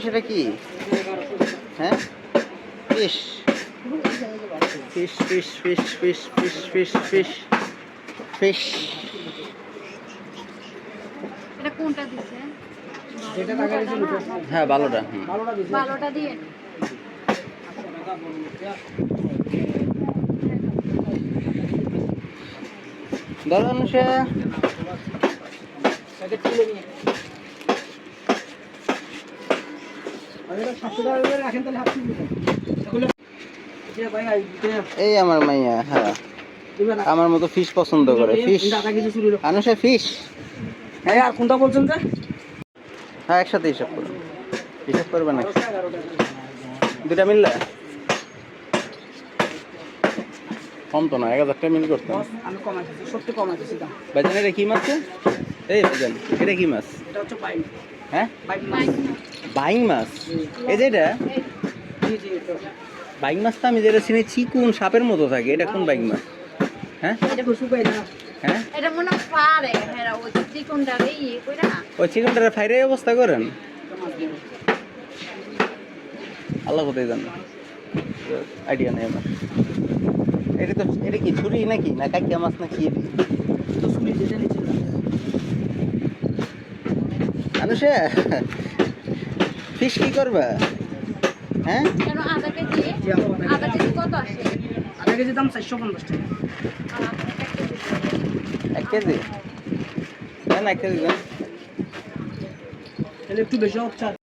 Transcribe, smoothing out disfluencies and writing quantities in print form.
সেটা কি? হ্যাঁ, fish fish fish fish fish fish fish fish fish. এটা কোনটা দিছে? যেটা টাকা দিছে হ্যাঁ, ভালোটা। ভালোটা দিয়ে ধরো অনুষা, এই আমার মাইয়া, হ্যাঁ আমার মতো ফিশ পছন্দ করে। Fish Anusha, fish. হ্যাঁ, আর কোনটা বলছেন যে? হ্যাঁ, একসাথে হিসাব করুন। হিসাব করবে না দুটা মিললে কম তো না, 1000 টাকা মিল করতাম। আমি কমাইতেছি, সত্যি কমাইতেছি দাম। ভাইজান এটা কি মাছ? এই ভাইজান এটা কি মাছ? এটা হচ্ছে বাইং। হ্যাঁ, বাইং মাছ। বাইং মাছ। এই যে এটা জি জি, এটা বাইং মাছ তো আমি যেটা চিনি চিকুন সাপের মতো থাকে, এটা কোন বাইং মাছ? হ্যাঁ এটা তো শুকাই না। হ্যাঁ, এটা মনে পারে হেরা ওই চিকনটা রে ই কইরা ওই চিকেনটারে ফাইরে অবস্থা করেন। আল্লাহ কোথায় জান, আইডিয়া নেই আমার। এটা তো, এটা কি ছুরি নাকি না কাকিয়া মাছ না কি? তো শুনি যেটা নিচে অনুষা, ফিশ কি করবা? হ্যাঁ, কেন আধা কেজি? আধা কেজি কত আসে? আধা কেজি দাম 450 টাকা। এক কেজি দেন, 1 কেজি দেন। তাহলে একটু বেশি হচ্ছে।